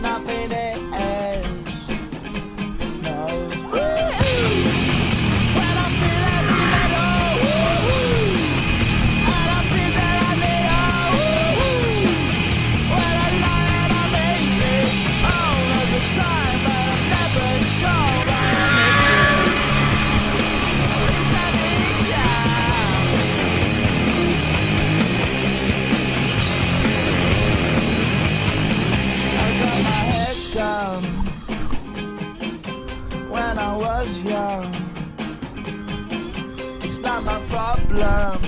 nothing is. No. When I'm feeling little, and I feel that I need when I lie and I'm easy all of the time, but I'm never sure that I need you. At least I need you. I got my head down when I was young. It's not my problem.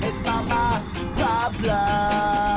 It's not my problem.